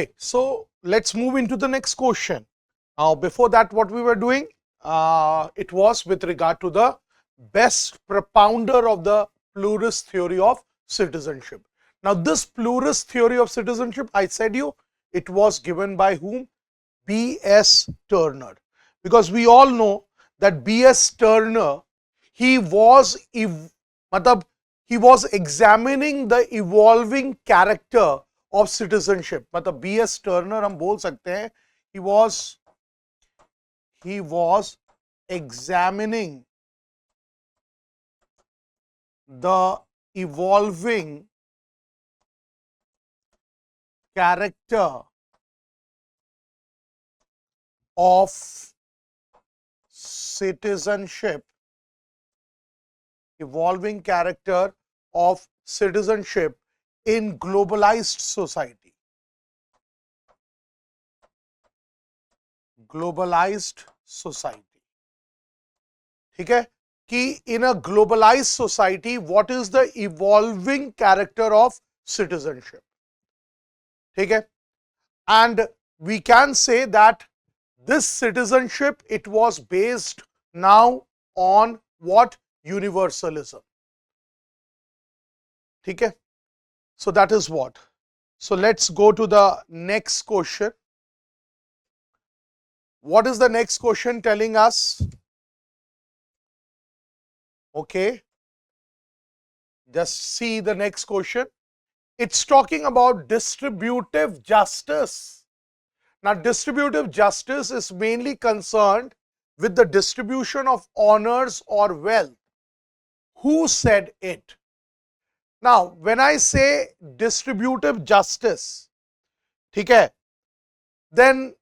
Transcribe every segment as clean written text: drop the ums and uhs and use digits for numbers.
Okay, so let's move into the next question. Now, before that, what we were doing, it was with regard to the best propounder of the pluralist theory of citizenship. Now, this pluralist theory of citizenship, I said you, it was given by whom? B.S. Turner. Because we all know that B.S. Turner, he was examining the evolving character of citizenship. मतलब B.S. Turner हम बोल सकते हैं, he was examining the evolving character of citizenship, evolving character of citizenship in globalized society. Globalized society. ठीक है कि in a globalized society, what is the evolving character of citizenship? ठीक है, and we can say that this citizenship, it was based now on what? Universalism. ठीक है, so that is what. So let's go to the next question. What is the next question telling us? Okay, just see the next question. It's talking about distributive justice. Now, distributive justice is mainly concerned with the distribution of honors or wealth. Who said it? Now, when I say distributive justice, okay, then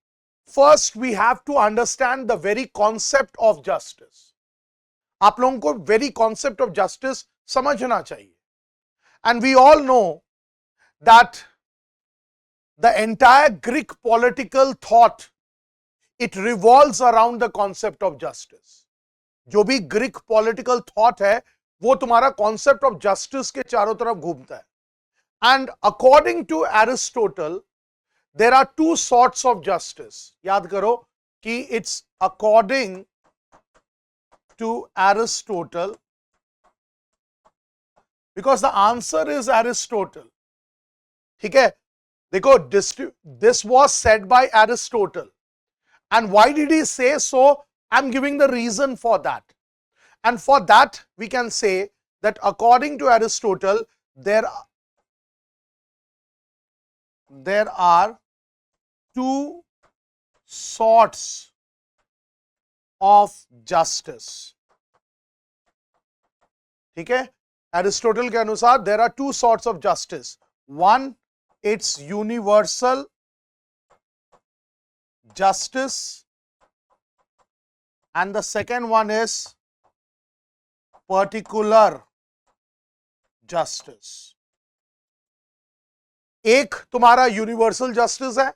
first we have to understand the very concept of justice. आप लोगों को very concept of justice समझना चाहिए. And we all know that the entire Greek political thought, it revolves around the concept of justice. जो भी Greek political thought है, वो तुम्हारा concept of justice के चारों तरफ घूमता है. And according to Aristotle, there are two sorts of justice. याद करो कि it's according to Aristotle, because the answer is Aristotle. ठीक है, देखो, this was said by Aristotle. And why did he say so? I'm giving the reason for that. And for that, we can say that according to Aristotle, there are two sorts of justice. ठीक है, Aristotle के अनुसार there are two sorts of justice. One, it's universal justice, and the second one is particular justice. एक तुम्हारा universal justice है,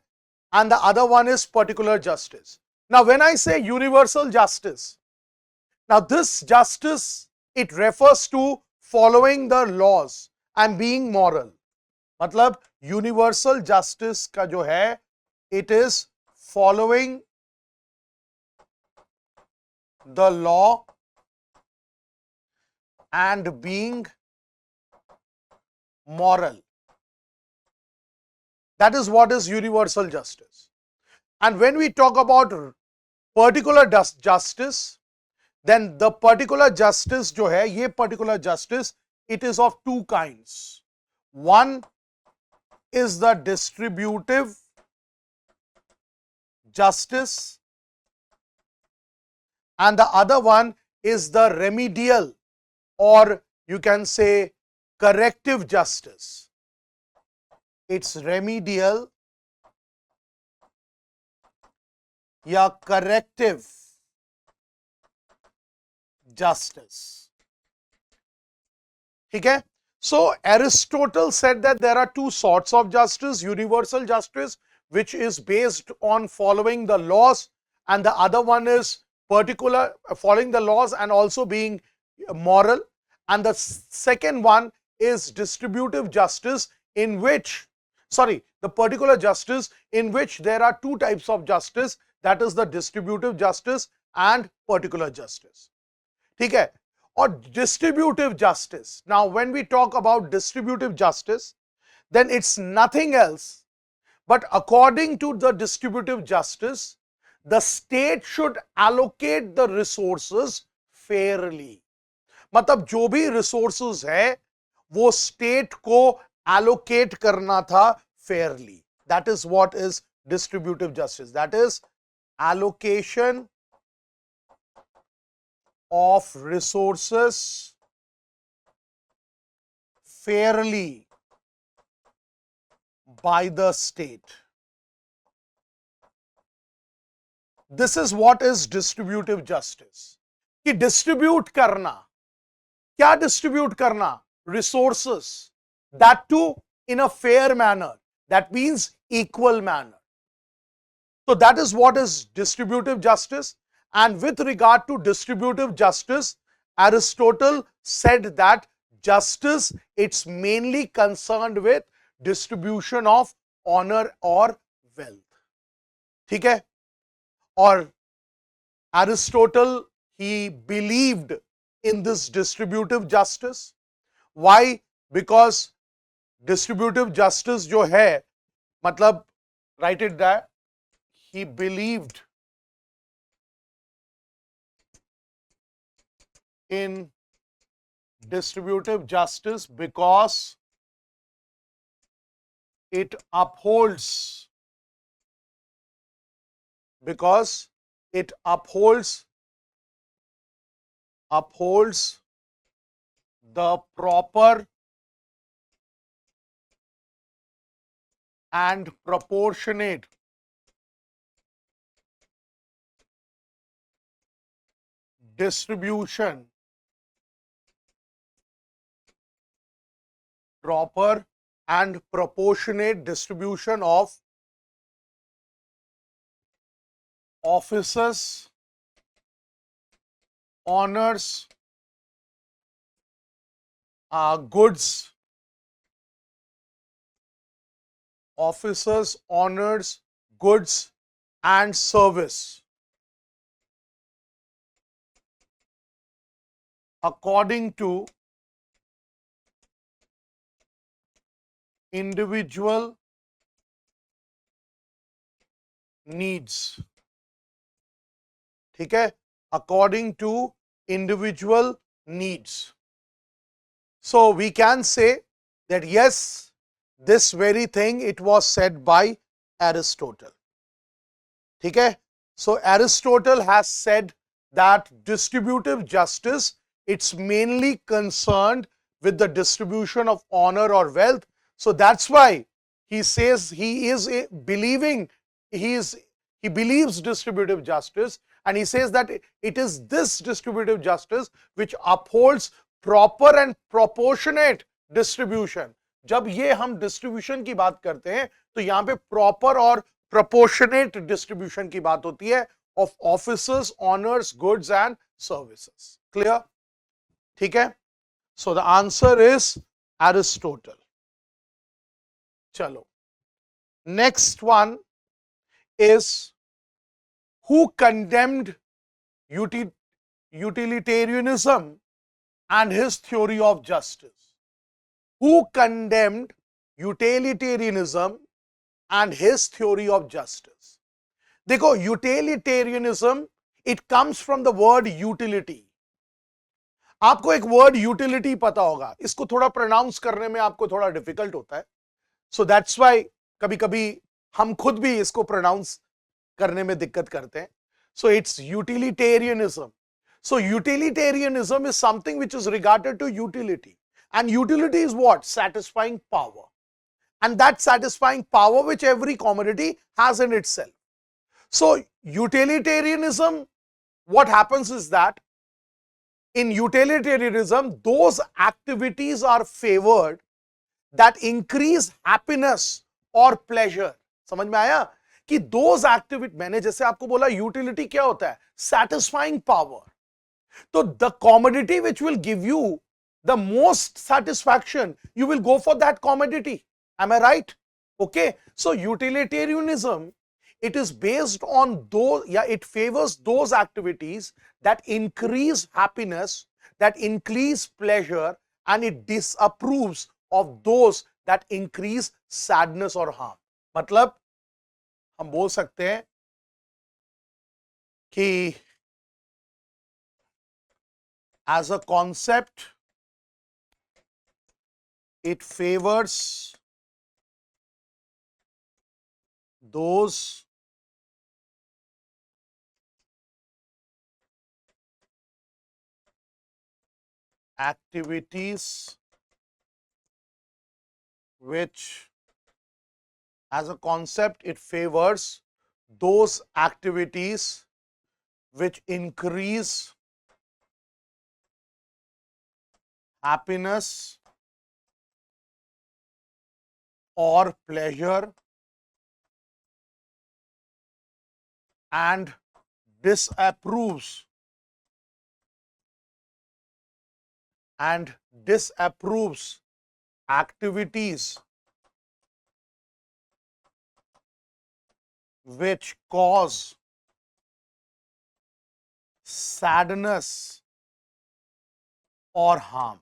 and the other one is particular justice. Now, when I say universal justice, now this justice, it refers to following the laws and being moral. मतलब universal justice का जो है, it is following the law and being moral. That is what is universal justice. And when we talk about particular justice, then the particular justice जो है, ये particular justice, it is of two kinds. One is the distributive justice, and the other one is the remedial, or you can say corrective justice. It's remedial या corrective justice. ठीक है? So Aristotle said that there are two sorts of justice: universal justice, which is based on following the laws, and the other one is particular, following the laws and also being moral. And the second one is distributive justice, in which, the particular justice in which there are two types of justice, that is the distributive justice and particular justice. ठीक है? और distributive justice, now when we talk about distributive justice, then it's nothing else but according to the distributive justice, the state should allocate the resources fairly. मतलब जो भी resources है वो state को allocate करना था fairly. That is what is distributive justice. That is allocation of resources fairly by the state. This is what is distributive justice. कि distribute करना, क्या distribute करना? Resources, that too in a fair manner. That means equal manner. So that is what is distributive justice. And with regard to distributive justice, Aristotle said that justice, it's mainly concerned with distribution of honor or wealth. ठीक है? और Aristotle, he believed in this distributive justice. Why? Because distributive justice जो है, मतलब write it there, he believed in distributive justice because it upholds the proper and proportionate distribution, proper and proportionate distribution of offices, honors, goods, offices, honors, goods and service according to individual needs. ठीक है? According to individual needs. So we can say that yes, this very thing, it was said by Aristotle. ठीक है? So Aristotle has said that distributive justice, it's mainly concerned with the distribution of honor or wealth. So that's why he says he is believing, he believes distributive justice, and he says that it is this distributive justice which upholds proper and proportionate distribution. जब ये हम distribution की बात करते हैं तो यहाँ पे proper और proportionate distribution की बात होती है of offices, honors, goods and services. Clear? ठीक है? So the answer is Aristotle. चलो. Next one is who condemned utilitarianism and his theory of justice. Who condemned utilitarianism and his theory of justice. देखो, utilitarianism, it comes from the word utility. आपको एक word utility पता होगा, इसको थोड़ा pronounce करने में आपको थोड़ा difficult होता है. So that's why कभी कभी हम खुद भी इसको pronounce करने में दिक्कत करते हैं. So it's utilitarianism. So utilitarianism is something which is regarded to utility. And utility is what? Satisfying power. And that satisfying power which every commodity has in itself. So utilitarianism, what happens is that in utilitarianism, those activities are favored that increase happiness or pleasure. समझ में आया? कि those activities, मैंने जैसे आपको बोला utility क्या होता है? Satisfying power. तो the commodity which will give you the most satisfaction, you will go for that commodity. Am I right? Okay, so utilitarianism, it is based on those, it favors those activities that increase happiness, that increase pleasure, and it disapproves of those that increase sadness or harm. मतलब हम बोल सकते हैं कि as a concept it favors those activities which, as a concept, it favors those activities which increase happiness or pleasure and disapproves activities which cause sadness or harm.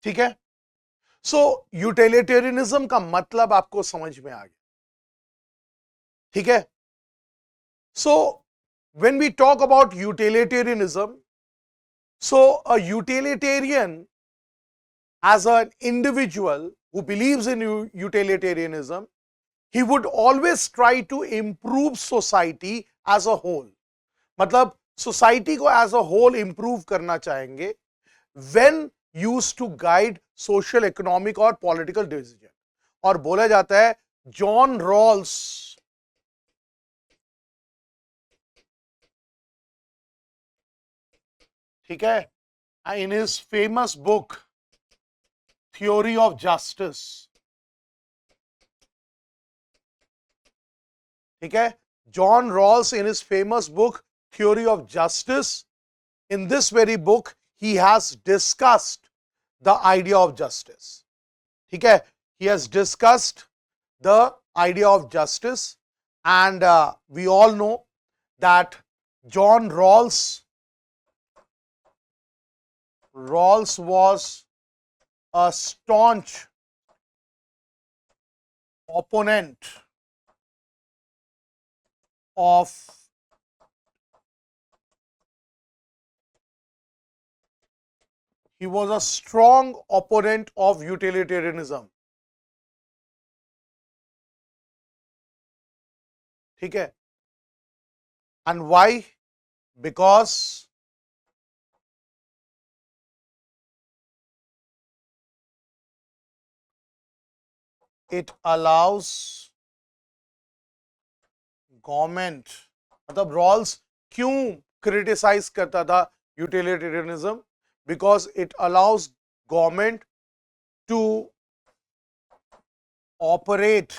ठीक है? सो utilitarianism का मतलब आपको समझ में आ गया. ठीक है? सो when we talk about utilitarianism, so a utilitarian as an individual who believes in utilitarianism, he would always try to improve society as a whole. मतलब सोसाइटी को एज अ होल इंप्रूव करना चाहेंगे when used to guide social, economic और political decision. और बोला जाता है John Rawls ठीक है in his famous book Theory of Justice, ठीक है, John Rawls in his famous book Theory of Justice, in this very book he has discussed the idea of justice. ठीक है, he has discussed the idea of justice, and we all know that John Rawls was a staunch opponent of he was a strong opponent of utilitarianism. ठीक है, and why? Because it allows government, मतलब Rawls क्यों criticise करता था utilitarianism? Because it allows government to operate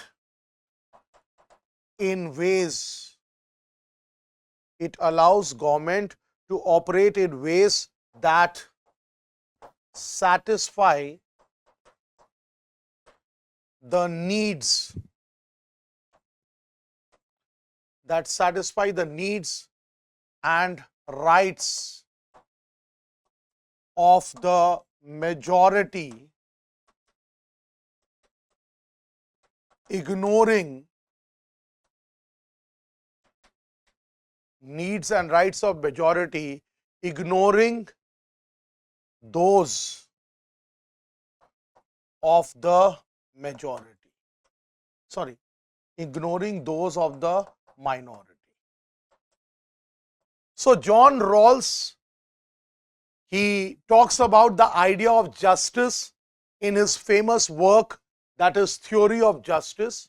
in ways, it allows government to operate in ways that satisfy the needs, and rights of the majority, ignoring needs and rights of majority, ignoring those of the majority. Sorry, ignoring those of the minority. So John Rawls, he talks about the idea of justice in his famous work, that is Theory of Justice,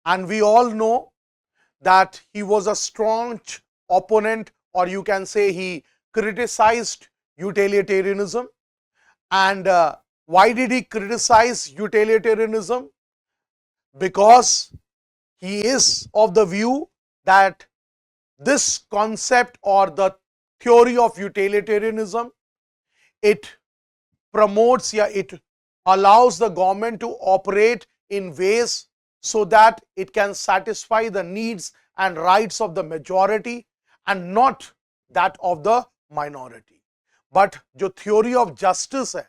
and we all know that he was a staunch opponent, or you can say he criticized utilitarianism. And why did he criticize utilitarianism? Because he is of the view that this concept or the theory of utilitarianism, it promotes, it allows the government to operate in ways so that it can satisfy the needs and rights of the majority and not that of the minority. But जो theory of justice है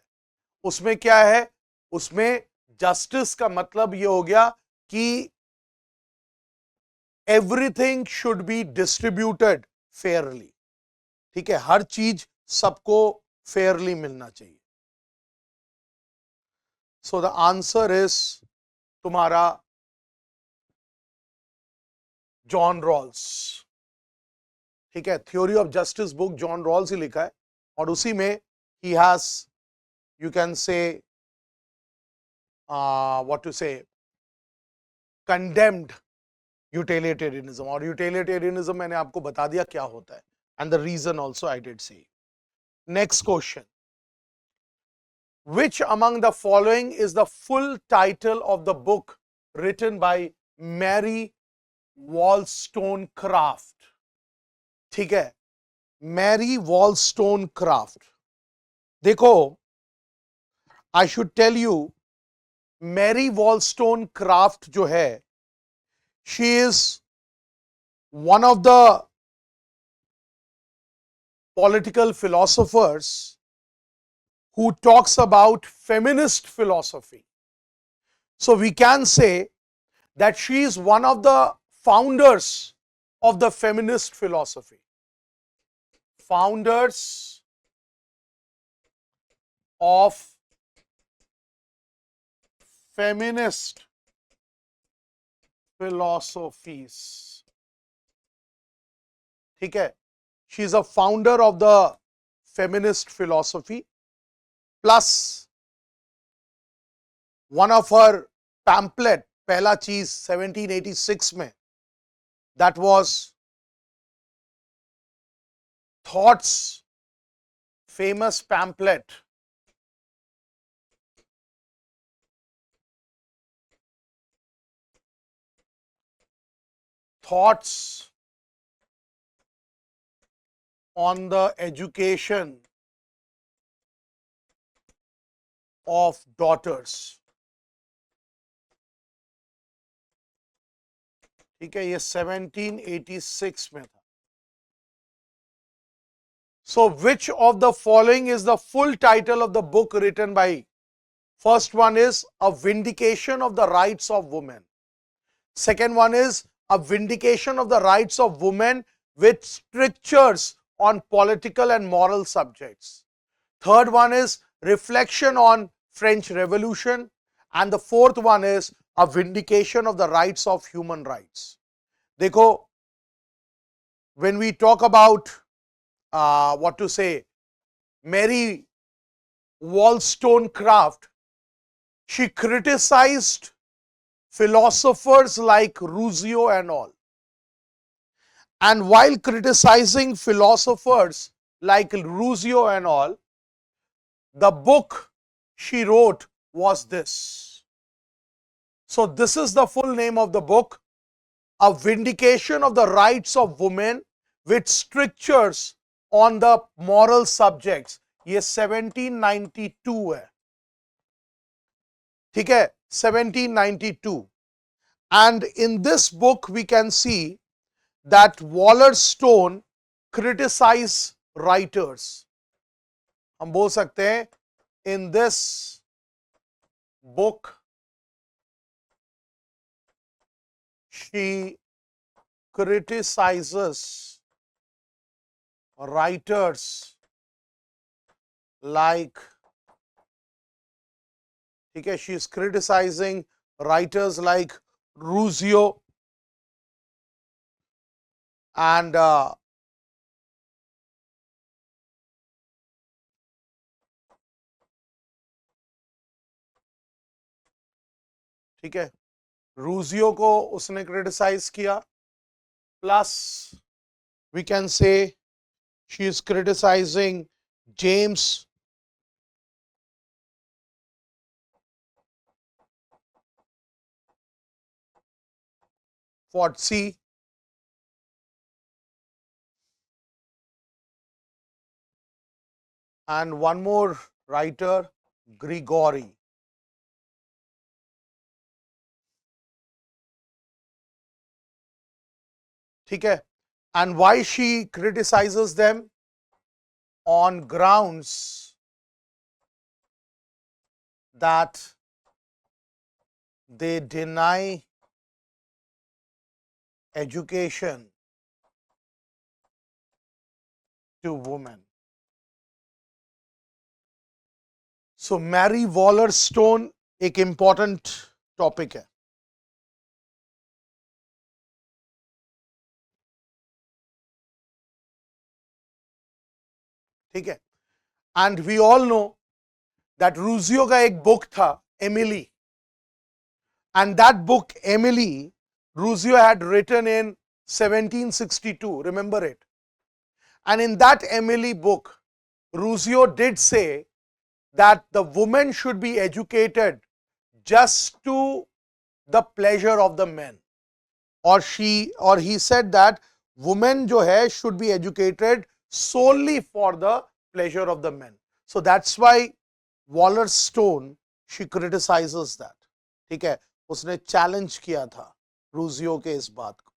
उसमें क्या है, उसमें justice का मतलब ये हो गया कि everything should be distributed fairly. ठीक है, हर चीज सबको fairly मिलना चाहिए. So the answer is तुम्हारा जॉन रॉल्स. ठीक है, theory of justice book John Rawls ही लिखा है और उसी में ही has, you can say what to say, condemned utilitarianism. और यूटिलिटेरियनिज्म मैंने आपको बता दिया क्या होता है and the reason also I did say. Next question, which among the following is the full title of the book written by Mary Wollstonecraft? ठीक है, मैरी वॉलस्टोनक्राफ्ट. देखो, I should tell you, Mary Wollstonecraft जो है, she is one of the political philosophers who talks about feminist philosophy. So we can say that she is one of the founders of the feminist philosophy. Founders of feminist philosophies. ठीक है, she is a founder of the feminist philosophy. Plus one of her pamphlet, पहला चीज 1786 में, that was Thoughts, famous pamphlet. Thoughts on the education of daughters. ठीक है, ये 1786 में था. So which of the following is the full title of the book written by? First one is A Vindication of the Rights of Women. Second one is A Vindication of the Rights of Women with strictures on political and moral subjects. Third one is Reflection on French Revolution. And the fourth one is A Vindication of the Rights of Human Rights. देखो, when we talk about what to say, Mary Wollstonecraft, she criticized philosophers like Rousseau and all. And while criticizing philosophers like Rousseau and all, the book she wrote was this. So this is the full name of the book, A Vindication of the Rights of Women with Strictures on the Moral Subjects. ये 1792 है, ठीक है, 1792. And in this book we can see that Wollaston criticized writers. हम बोल सकते हैं, in this book she criticizes writers like, ठीक है, she is criticizing writers like Rousseau and ठीक है, रूजियो को उसने क्रिटिसाइज किया. Plus we can say she is criticising James Fordyce and one more writer, Grigori. ठीक है, and why she criticizes them? On grounds that they deny education to women. So Mary Wallerstone एक important topic है. ठीक है, and we all know that Rusio का एक book था Emily, and that book Emily Rusio had written in 1762, remember it. And in that Emily book, Rusio did say that the woman should be educated just to the pleasure of the men, or he said that women जो है should be educated solely for the pleasure of the men. So that's why Wallerstone she criticizes that. ठीक है, उसने challenge किया था रूजियो के इस बात को.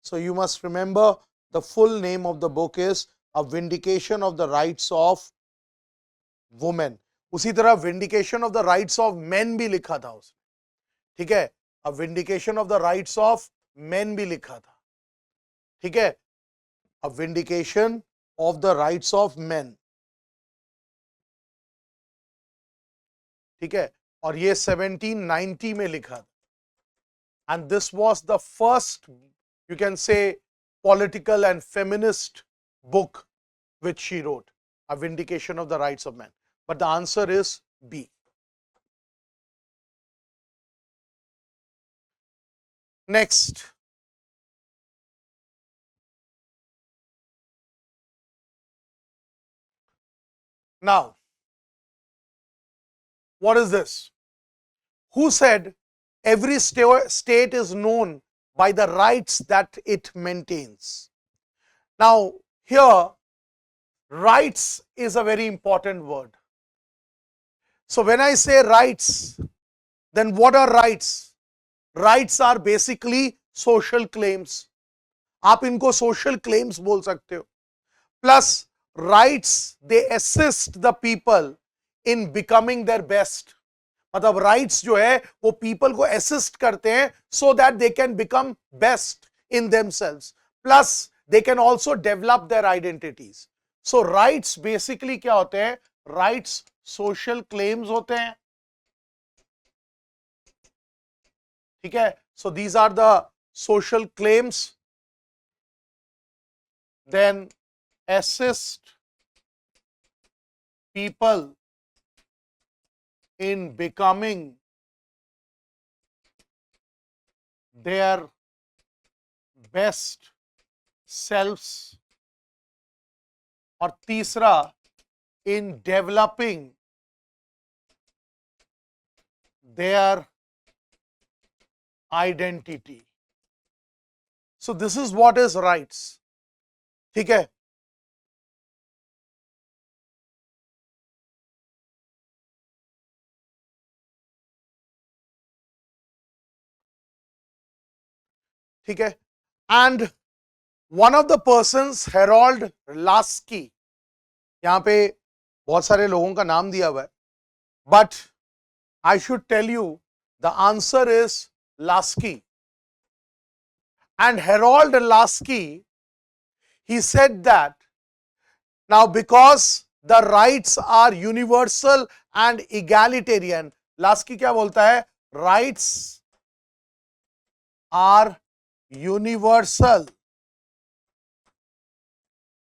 So you must remember the full name of the book is A Vindication of the Rights of Women. उसी तरह Vindication of the Rights of Men भी लिखा था उसने. ठीक है, A Vindication of the Rights of Men भी लिखा था. ठीक है, A Vindication of the Rights of Men. ठीक है, और ये 1790 में लिखा था. And this was the first, you can say, political and feminist book which she wrote, A Vindication of the Rights of Men. But the answer is B. Next. Now, what is this? Who said every state is known by the rights that it maintains? Now, here, rights is a very important word. So, when I say rights, then what are rights? Rights are basically social claims. आप इनको social claims बोल सकते हो. Plus, rights, they assist the people in becoming their best. मतलब rights जो है वो people को assist करते हैं so that they can become best in themselves. Plus, they can also develop their identities. So, rights basically क्या होते हैं? Rights social claims होते हैं. ठीक है, so these are the social claims. Then assist people in becoming their best selves. और तीसरा, in developing their identity. So this is what is rights. ठीक है, ठीक है. And one of the persons, Harold Lasky, यहाँ पे बहुत सारे लोगों का नाम दिया हुआ है, but I should tell you the answer is Lasky. And Harold Lasky, he said that now because the rights are universal and egalitarian, Lasky क्या बोलता है? Rights are universal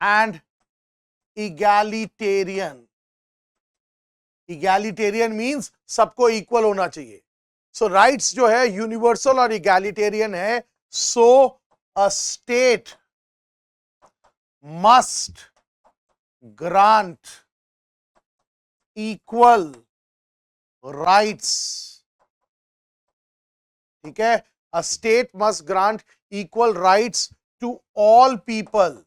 and egalitarian. Egalitarian means सबको equal होना चाहिए. So rights जो है universal और egalitarian है. So a state must grant equal rights. ठीक है, a state must grant equal rights to all people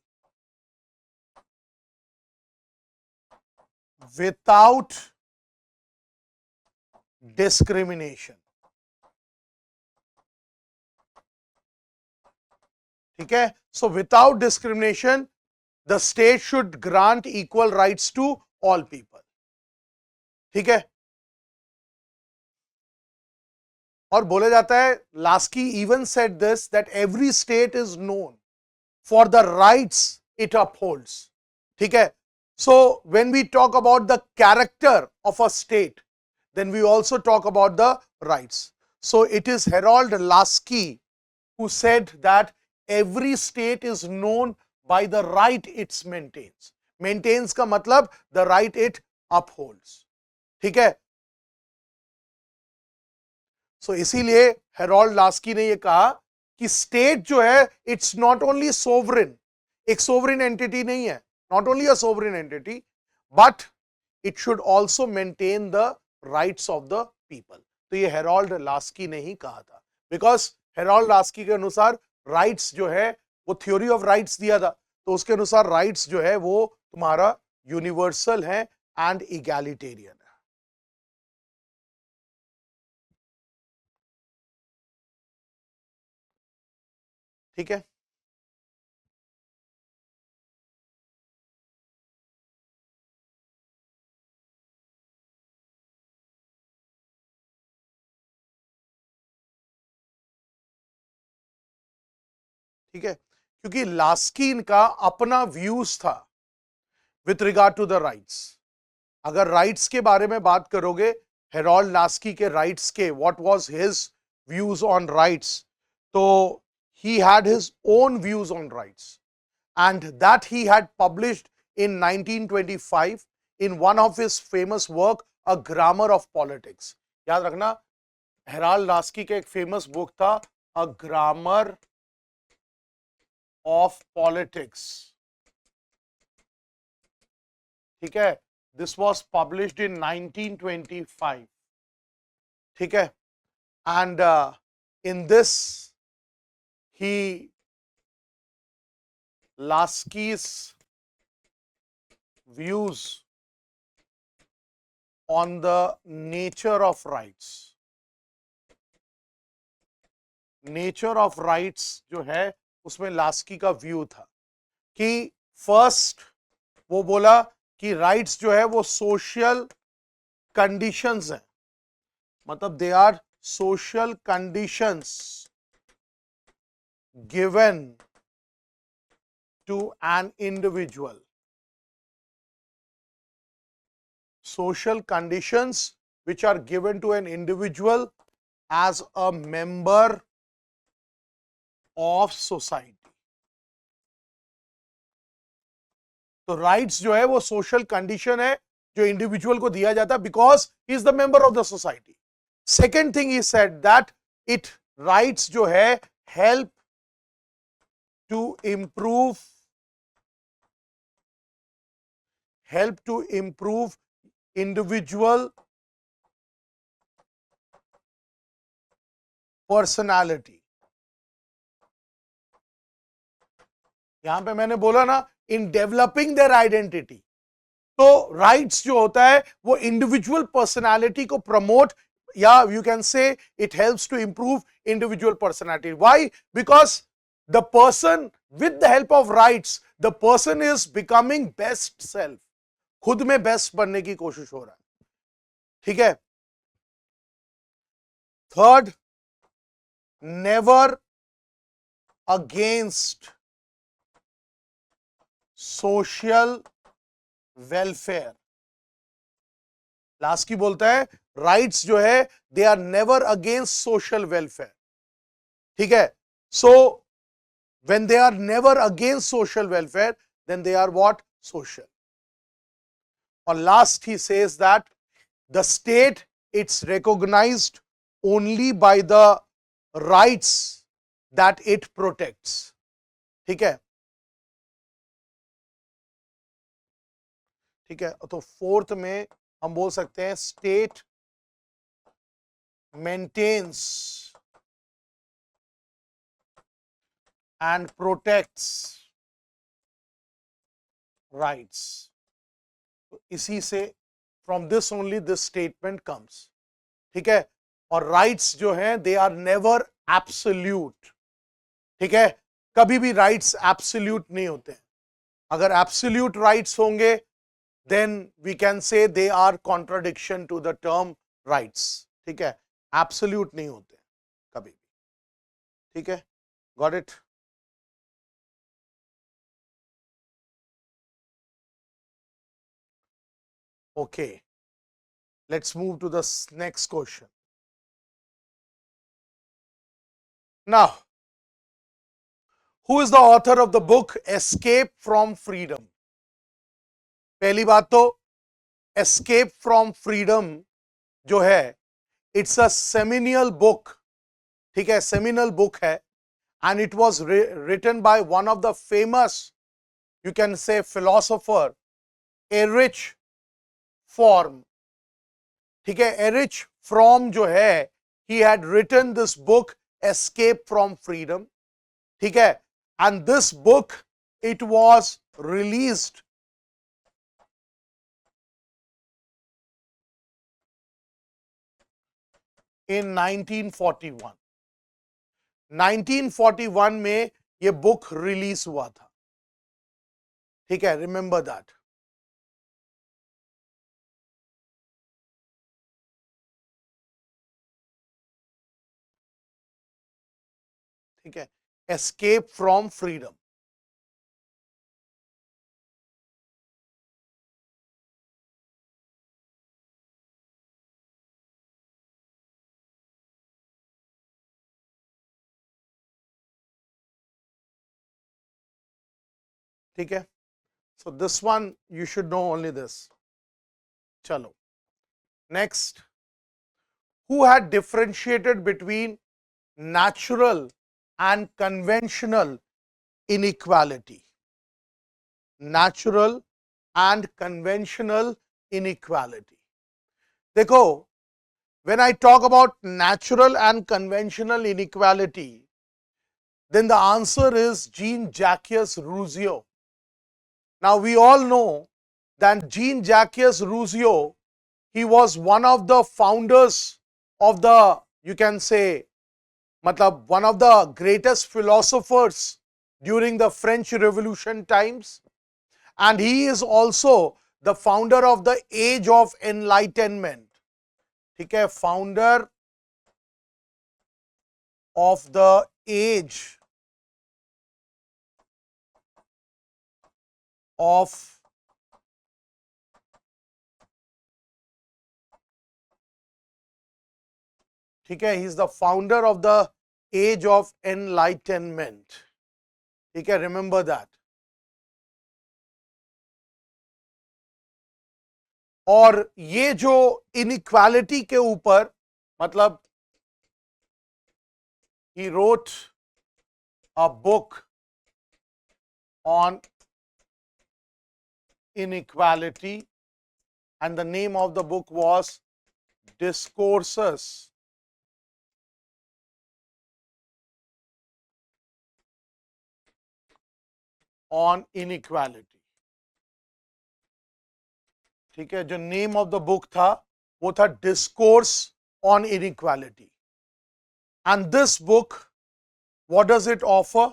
without discrimination. ठीक है, so without discrimination the state should grant equal rights to all people. ठीक है, और बोला जाता है, Laski even said this that every state is known for the rights it upholds. ठीक है, so when we talk about the character of a state, then we also talk about the rights. So it is Harold Lasky who said that every state is known by the right it maintains. Maintains का मतलब the right it upholds. ठीक है, so इसीलिए Harold Laski ने ये कहा कि state जो है इट्स नॉट ओनली सोवरेन, एक सोवरेन एंटिटी नहीं है, not only a sovereign entity, but it should also maintain the rights of the people. तो ये हेरोल्ड लास्की ने ही कहा था, बिकॉज हेरोल्ड लास्की के अनुसार राइट्स जो है वो थ्योरी ऑफ राइट्स दिया था, तो उसके अनुसार राइट्स जो है वो तुम्हारा यूनिवर्सल है एंड इगैलिटेरियन है। ठीक है, ठीक है, क्योंकि लास्कीन का अपना व्यूज था with regard to the rights. अगर राइट्स के बारे में बात करोगे, हेरोल्ड लास्की के राइट्स के, what was his views on rights, तो he had his own views on rights, and that he had published in 1925 in one of his famous work, A Grammar of Politics. याद रखना, Harold Laski का एक famous book था A Grammar of Politics। ठीक है, this was published in 1925। ठीक है, and in this Lasky's views on the nature of rights, nature of rights जो है उसमें लास्की का व्यू था कि फर्स्ट वो बोला कि राइट्स जो है वो सोशल कंडीशंस हैं, मतलब they are social conditions given to an individual, social conditions which are given to an individual as a member of society। तो राइट्स जो है वो सोशल कंडीशन है जो इंडिविजुअल को दिया जाता है because he is the member of the society. Second thing he said that it rights जो है help to improve individual personality। यहां पे मैंने बोला ना, इन डेवलपिंग देयर आइडेंटिटी, तो राइट्स जो होता है वो इंडिविजुअल पर्सनालिटी को प्रमोट, या you can say it helps to improve individual personality. Why? Because the person, with the help of rights, the person is becoming best self, खुद में best बनने की कोशिश हो रहा है। ठीक है, third, never against social welfare. Laski बोलता है राइट्स जो है they are never against social welfare. ठीक है, सो when they are never against social welfare, then they are what? Social. Or last he says that the state, it's recognized only by the rights that it protects। ठीक है, ठीक है, तो fourth में हम बोल सकते हैं state maintains and protects rights। तो इसी से from this only this statement comes। ठीक है, और rights जो हैं they are never absolute। ठीक है, कभी भी राइट्स एब्सोल्यूट नहीं होते हैं। अगर एब्सोल्यूट राइट्स होंगे then we can say they are contradiction to the term rights. ठीक है, एब्सोल्यूट नहीं होते कभी भी। ठीक है, got it. Okay, let's move to the next question. Now, who is the author of the book Escape from Freedom? पहली बात तो Escape from Freedom जो है, it's a seminal book. ठीक है, seminal book है, and it was written by one of the famous, you can say, philosopher, Erich Fromm. ठीक है, Erich Fromm जो है, he had written this book Escape from Freedom. ठीक है, and this book, it was released in 1941. 1941 में ये book release हुआ था। ठीक है, रिमेंबर दैट। ठीक है, एस्केप फ्रॉम फ्रीडम। ठीक है, so this one you should know only this. चलो next, who had differentiated between natural and conventional inequality? Natural and conventional inequality. देखो, when I talk about natural and conventional inequality, then the answer is Jean-Jacques Rousseau. Now we all know that Jean-Jacques Rousseau, he was one of the founders of the, you can say, matlab one of the greatest philosophers during the French Revolution times, and he is also the founder of the Age of Enlightenment. ठीक है, founder of the Age of ठीक है, he is the founder of the Age of Enlightenment. ठीक है, remember that. और ये जो inequality के ऊपर, मतलब he wrote a book on inequality, and the name of the book was Discourses on Inequality. ठीक है, जो नेम ऑफ द बुक था वो था discourse on inequality. And this book, what does it offer?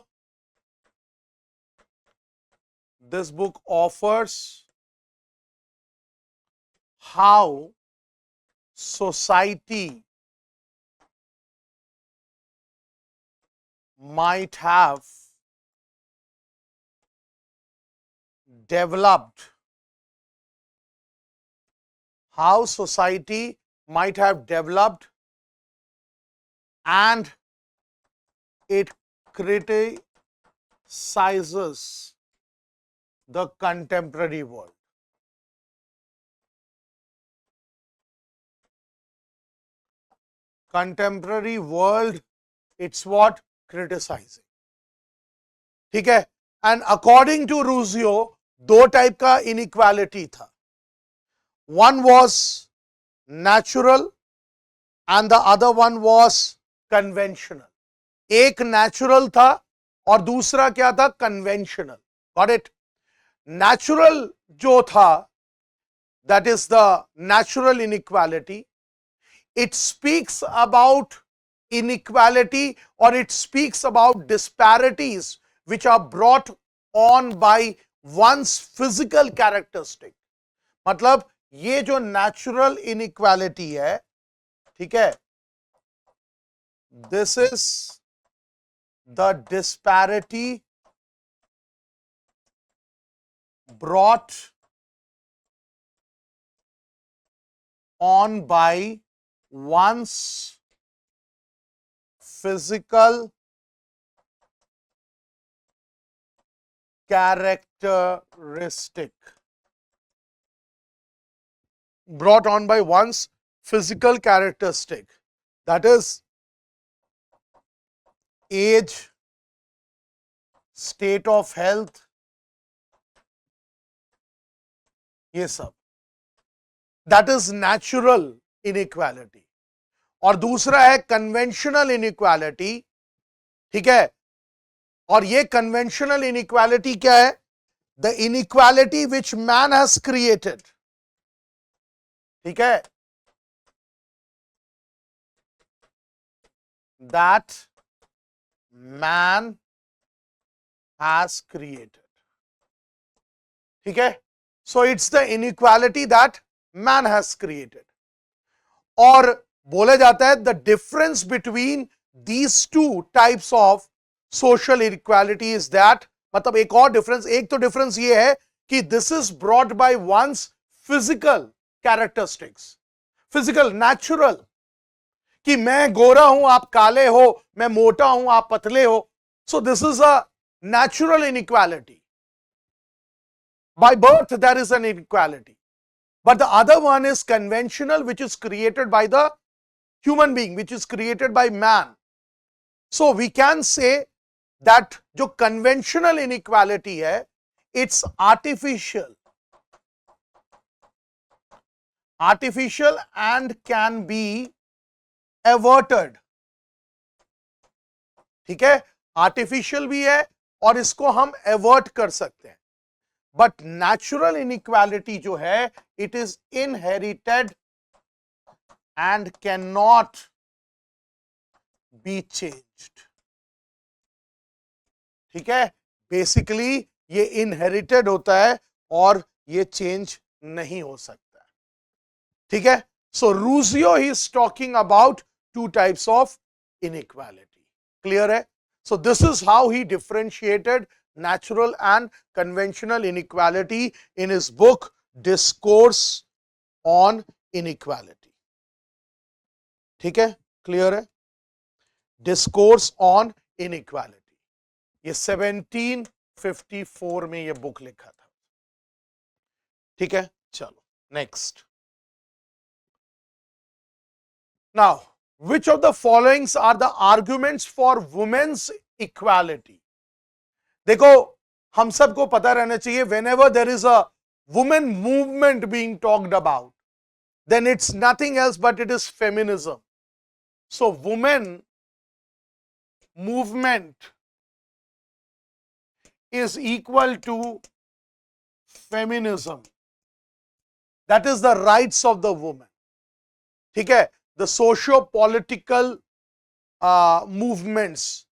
This book offers how society might have developed, how society might have developed, and it criticizes the contemporary world. Contemporary world, it's what? Criticizing. ठीक है, and according to Rousseau, दो type का inequality था. One was natural and the other one was conventional. एक natural था और दूसरा क्या था? Conventional. Got it? Natural जो था, that is the natural inequality, it speaks about inequality or it speaks about disparities which are brought on by one's physical characteristic. मतलब ये जो natural inequality है, ठीक है, this is the disparity brought on by one's physical characteristic. Brought on by one's physical characteristic, that is age, state of health, ये सब, that is natural inequality. और दूसरा है conventional inequality, ठीक है, और ये conventional inequality क्या है? The inequality which man has created, ठीक है, that man has created, ठीक है. So it's the inequality that man has created. और बोले जाता है the difference between these two types of social inequality is that, मतलब एक और डिफरेंस, एक तो डिफरेंस ये है कि this is brought by one's physical characteristics, physical, natural, कि मैं गोरा हूं आप काले हो, मैं मोटा हूं आप पतले हो. So this is a natural inequality. By birth there is an inequality. But the other one is conventional, which is created by the human being, which is created by man. So we can say that जो conventional inequality है, it's artificial and can be averted. ठीक है, artificial भी है और इसको हम avert कर सकते हैं. But natural inequality जो है, it is inherited and cannot be changed. ठीक है, बेसिकली ये इनहेरिटेड होता है और ये चेंज नहीं हो सकता. ठीक है, so Rousseau he is talking about two types of inequality. Clear है? So this is how he differentiated natural and conventional inequality in his book Discourse on Inequality. ठीक है, क्लियर है? Discourse on Inequality, ये 1754 में ये book लिखा था. ठीक है, चलो next. Now, which of the followings are the arguments for women's equality? देखो, हम सबको पता रहना चाहिए, whenever there is a women movement being talked about, then it's nothing else but it is feminism. So women movement is equal to feminism. That is the rights of the woman. ठीक है, the socio-political movements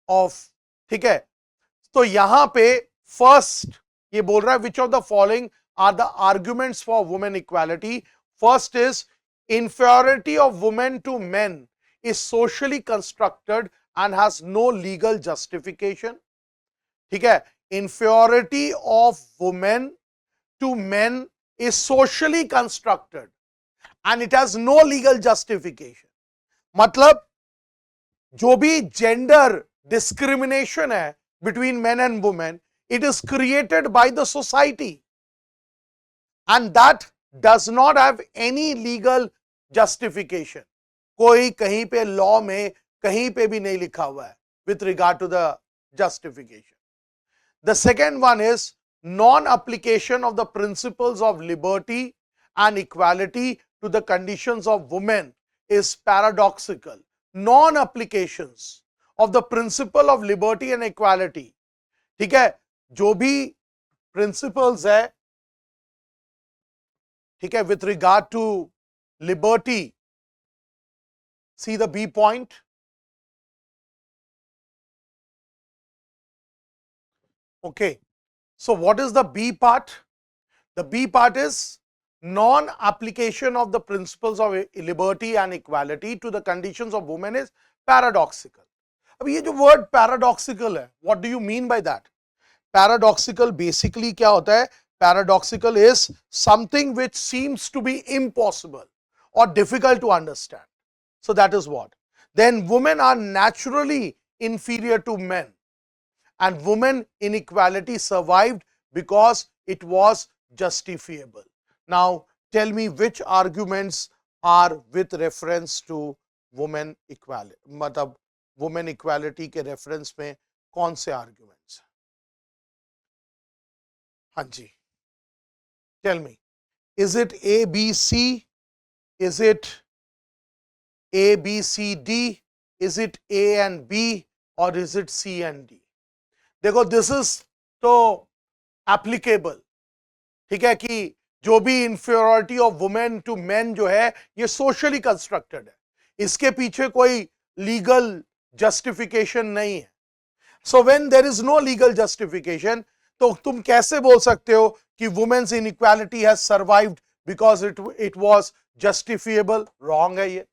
of, ठीक है. तो यहां पे first ये बोल रहा है which of the following are the arguments for women equality. First is inferiority of women to men is socially constructed and has no legal justification. ठीक है, inferiority of women to men is socially constructed and it has no legal justification. मतलब जो भी gender discrimination है between men and women, it is created by the society and that does not have any legal justification. कोई कहीं पे law में कहीं पे भी नहीं लिखा हुआ है with regard to the justification. The second one is non-application of the principles of liberty and equality to the conditions of women is paradoxical. Non-applications of the principle of liberty and equality, ठीक है, जो भी principles है, ठीक है, with regard to liberty, see the B point, Okay. So what is the B part? The B part is non-application of the principles of liberty and equality to the conditions of women is paradoxical. अब ये जो word paradoxical है, what do you mean by that? Paradoxical basically क्या होता है? Paradoxical is something which seems to be impossible or difficult to understand. So that is what. Then women are naturally inferior to men, and women inequality survived because it was justifiable. Now tell me which arguments are with reference to women equality, मतलब women equality के reference में कौन से arguments? हाँ जी, tell me, is it A, B, C? Is it A, B, C, D? Is it A and B, or is it C and D? देखो, this is तो applicable, ठीक है, कि जो भी inferiority of women to men जो है ये socially constructed है, इसके पीछे कोई legal justification नहीं है. So when there is no legal justification, तो तुम कैसे बोल सकते हो कि women's inequality has survived because it was justifiable? Wrong है ये.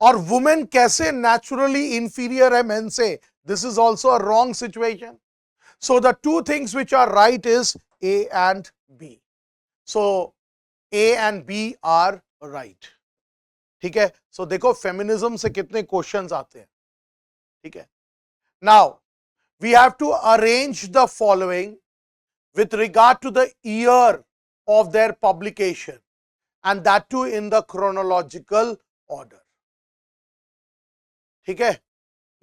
और वुमेन कैसे नेचुरली इंफीरियर है मेन से? This is also a wrong situation. So the two things which are right is A and B. So A and B are right. ठीक है. सो देखो feminism से कितने क्वेश्चंस आते हैं. ठीक है. Now we have to arrange the following with regard to the year of their publication, and that too in the chronological order. ठीक है.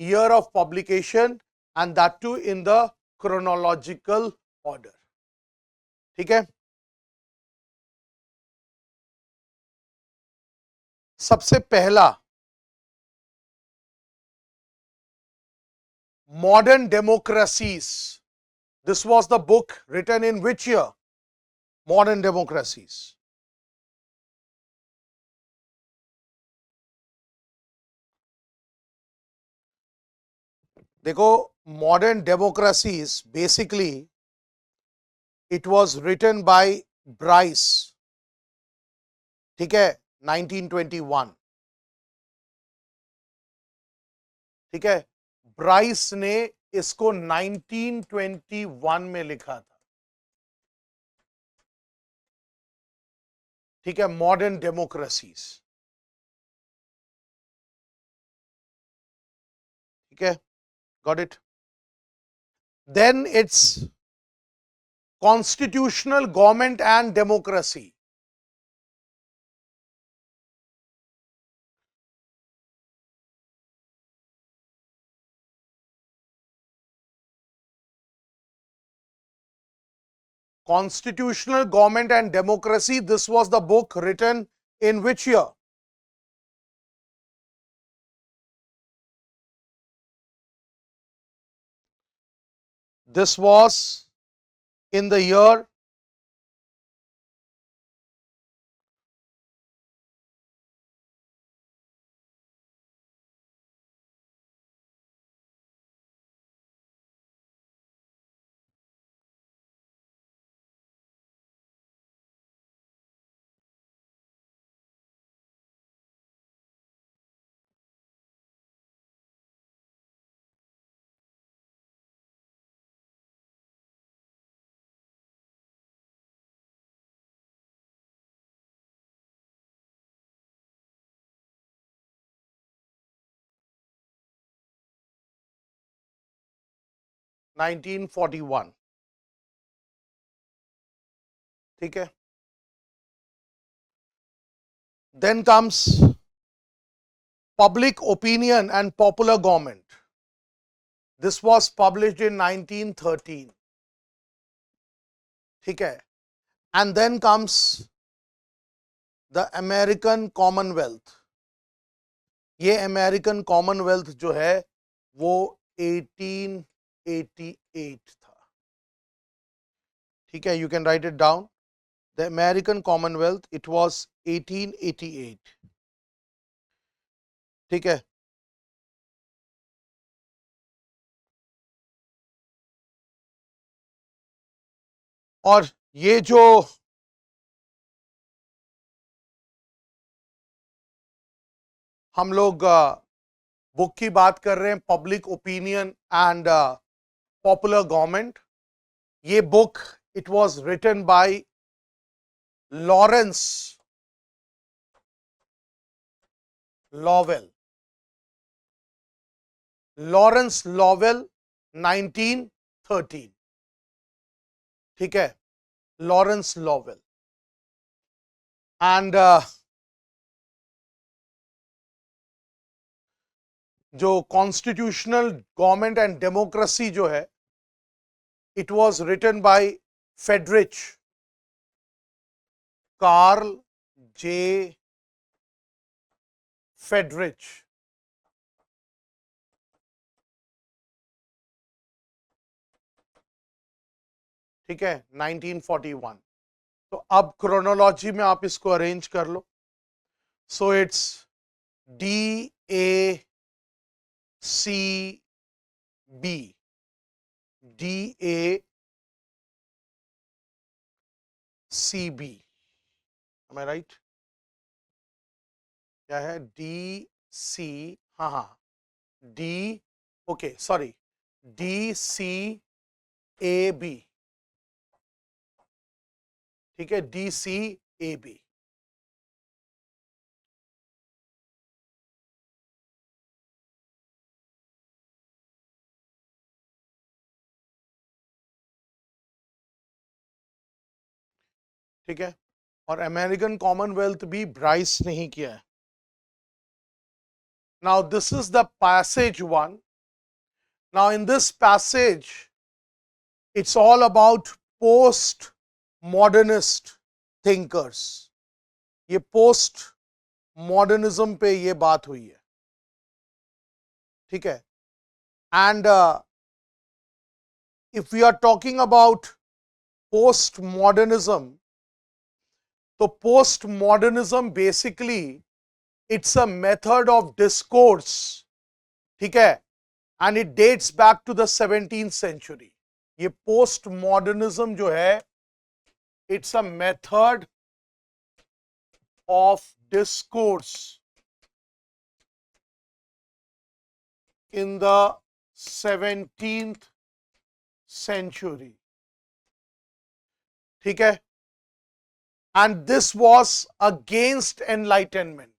Year of publication and that too in the chronological order. ठीक है. सबसे पहला Modern Democracies. This was the book written in which year? Modern Democracies. देखो, Modern Democracies basically it was written by Bryce. ठीक है. 1921. ठीक है. ब्राइस ने इसको 1921 में लिखा था. ठीक है. Modern democracies. ठीक है. Got it. Then it's constitutional government and democracy. Constitutional Government and Democracy. This was the book written in which year? This was in the year 1941. ठीक है. Then comes Public Opinion and Popular Government. This was published in 1913. ठीक है. And then comes the American Commonwealth. ये American Commonwealth जो है वो 1888 था. ठीक है. You can write it down. The American Commonwealth it was 1888. ठीक है. और ये जो हम लोग बुक की बात कर रहे हैं, public opinion and popular government, ये book it was written by Lawrence Lowell, Lawrence Lowell 1913, ठीक है, लॉरेंस लॉवेल। एंड जो कॉन्स्टिट्यूशनल गवर्नमेंट एंड डेमोक्रेसी जो है, it was written by Friedrich Carl J Friedrich, ठीक है, 1941। तो अब क्रोनोलॉजी में आप इसको अरेंज कर लो। So it's DACB, DACB, am I right? क्या है? DC, हाँ हाँ, D, ओके सॉरी, DCAB, ठीक है, DCAB। ठीक है, और अमेरिकन कॉमनवेल्थ भी ब्राइस नहीं किया है। Now this is the passage one. Now in this passage it's all about post modernist thinkers. ये पोस्ट मॉडर्निज्म पे ये बात हुई है, ठीक है। And if we are talking about post modernism, तो post modernism basically it's a method of discourse, ठीक है, and it dates back to the 17th century. ये पोस्ट मॉडर्निज्म जो है, it's a method of discourse in the 17th century, ठीक है, and this was against enlightenment,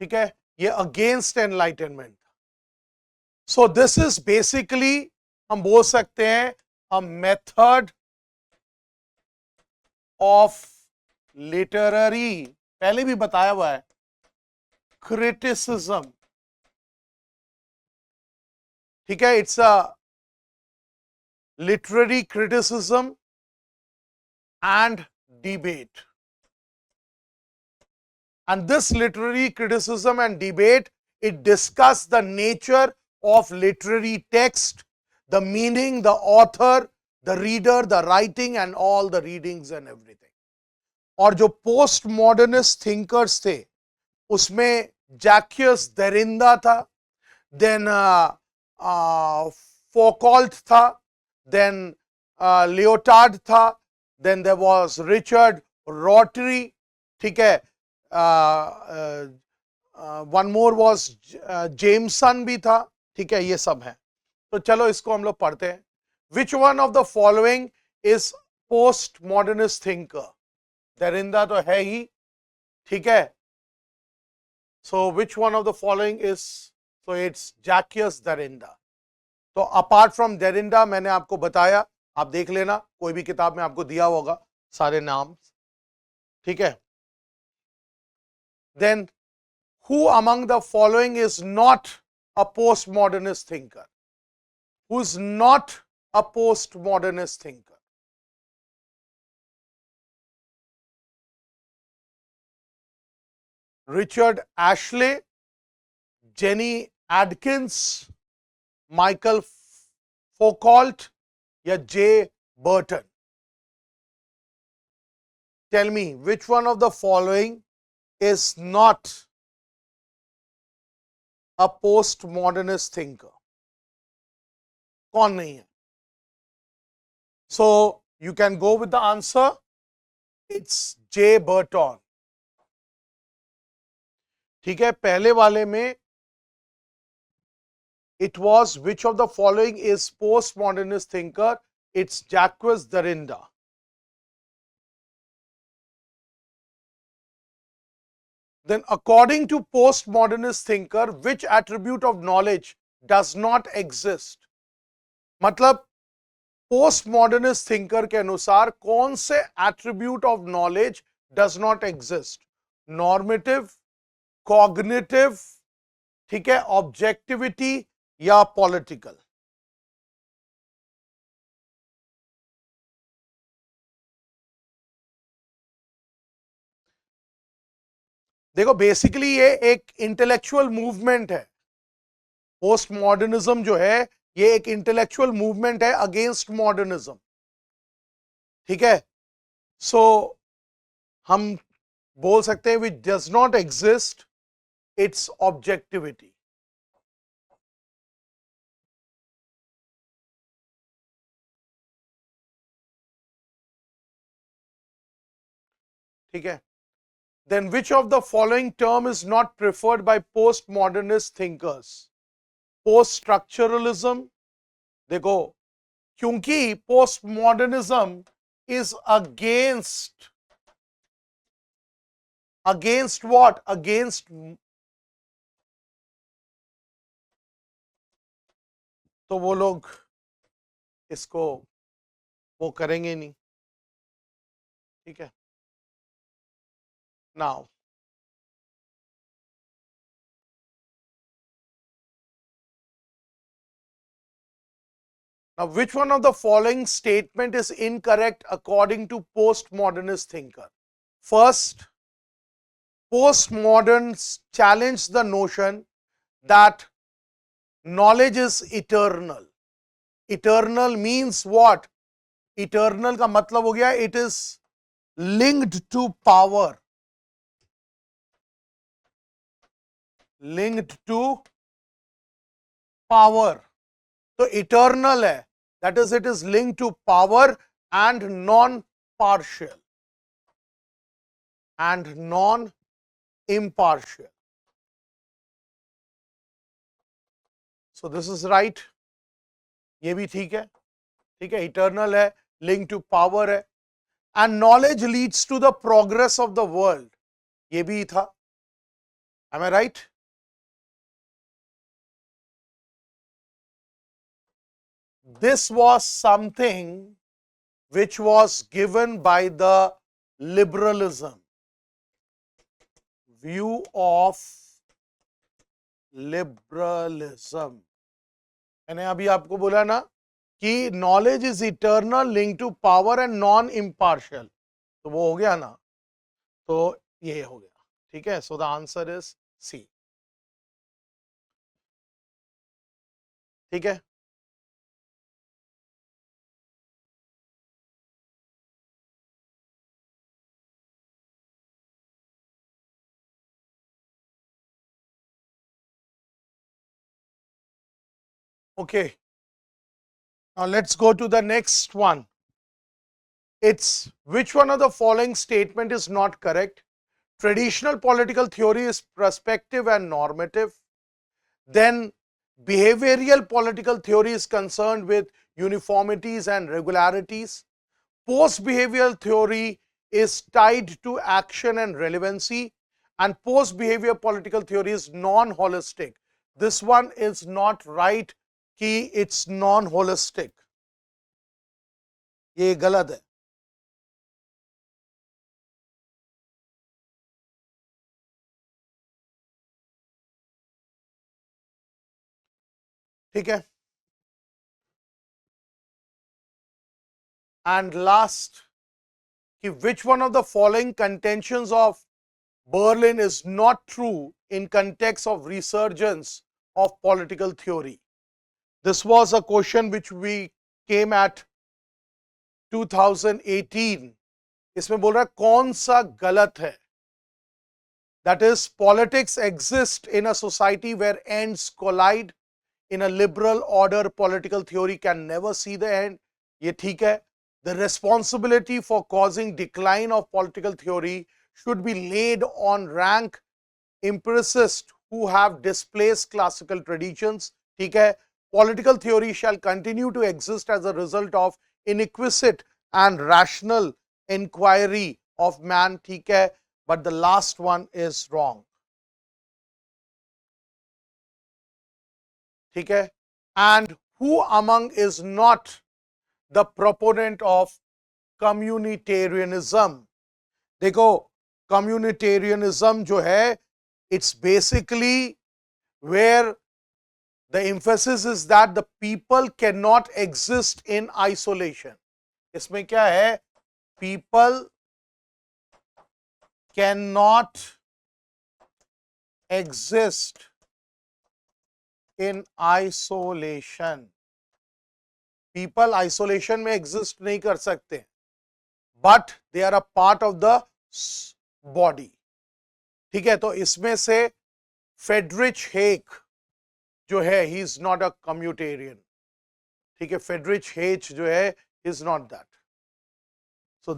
ठीक है, ये against enlightenment. So this is basically, हम बोल सकते हैं, अ मेथड ऑफ लिटरेरी, पहले भी बताया हुआ है, क्रिटिसिज्म, ठीक है, it's a literary criticism and debate. And this literary criticism and debate, it discussed the nature of literary text, the meaning, the author, the reader, the writing and all the readings and everything. और जो post modernist thinkers थे, उसमें जैक्यस देरिंदा था, then Foucault था, then Lyotard था, then there was Richard Rorty, ठीक है, one more was Jamieson भी था, ठीक है, ये सब है। तो चलो इसको हम लोग पढ़ते हैं। Which one of the following is post modernist thinker? Derrida तो है ही, ठीक है। So which one of the following is, so it's Jacques Derrida. तो अपार्ट फ्रॉम दरिंदा, मैंने आपको बताया, आप देख लेना, कोई भी किताब में आपको दिया होगा सारे नाम, ठीक है। Then who among the following is not a postmodernist thinker? Who is not a postmodernist thinker? Richard Ashley, Jenny Adkins, Michael Foucault या J. Burton? Tell me which one of the following is not a postmodernist thinker? कौन नहीं है? So you can go with the answer. It's J. Burton. ठीक है, पहले वाले में it was which of the following is postmodernist thinker? It's Jacques Derrida. Then according to postmodernist thinker, which attribute of knowledge does not exist? मतलब postmodernist thinker के अनुसार कौन से attribute of knowledge does not exist? Normative, cognitive, ठीक है, objectivity या political? देखो basically ये एक इंटेलेक्चुअल मूवमेंट है. पोस्ट मॉडर्निज्म जो है ये एक इंटेलेक्चुअल मूवमेंट है अगेंस्ट मॉडर्निज्म. ठीक है, सो हम बोल सकते हैं which does not exist it's objectivity. ठीक है, then which of the following term is not preferred by postmodernist thinkers? Post structuralism. देखो क्योंकि postmodernism is against what? Against, तो वो लोग इसको वो करेंगे नहीं. ठीक है, now which one of the following statement is incorrect according to postmodernist thinker? First, postmoderns challenge the notion that knowledge is eternal. Eternal means what? Eternal का मतलब हो गया it is linked to power. Linked to power. तो eternal है, that is it is linked to power and non-partial and non-impartial. So this is right. ये भी ठीक है. ठीक है, eternal है, linked to power है, and knowledge leads to the progress of the world. ये भी था. Am I right? This was something which was given by the liberalism. View of liberalism. मैंने अभी आपको बोला ना कि knowledge is eternal, linked to power and non-impartial. तो वो हो गया ना, तो ये हो गया. ठीक है, so the answer is C. ठीक है, okay. Now let's go to the next one. It's which one of the following statement is not correct? Traditional political theory is prospective and normative. Then behavioral political theory is concerned with uniformities and regularities. Post-behavioral theory is tied to action and relevancy, and post-behavior political theory is non-holistic. This one is not right कि it's non-holistic. ये गलत है. ठीक है, and last, which one of the following contentions of Berlin is not true in context of resurgence of political theory? This was a question which we came at 2018. इसमें बोल रहा है कौन सा गलत है? That is, politics exists in a society where ends collide. In a liberal order, political theory can never see the end. Ye theek hai. The responsibility for causing decline of political theory should be laid on rank empiricists who have displaced classical traditions. ठीक है. Political theory shall continue to exist as a result of inquisitive and rational inquiry of man. ठीक है. But the last one is wrong. ठीक है. And who among is not the proponent of communitarianism? देखो, communitarianism जो है, it's basically where the emphasis is that the people cannot exist in isolation. इसमें क्या है? People cannot exist in isolation. People isolation में exist नहीं कर सकते, but they are a part of the body. ठीक है. तो इसमें से Friedrich Hayek जो है, he is not a communitarian. ठीक है. Friedrich Hayek जो है, is not that. So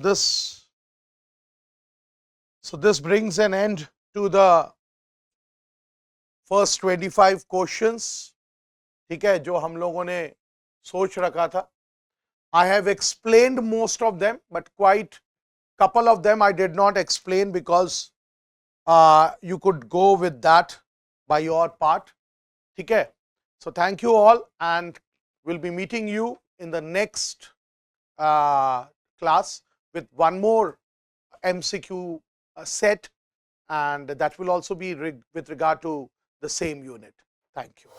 this brings an end to the first 25 questions. ठीक है, जो हम लोगों ने सोच रखा था. I have explained most of them, but quite couple of them I did not explain because you could go with that by your part. ठीक है. So thank you all, and we'll be meeting you in the next class with one more MCQ set, and that will also be with regard to the same unit. Thank you.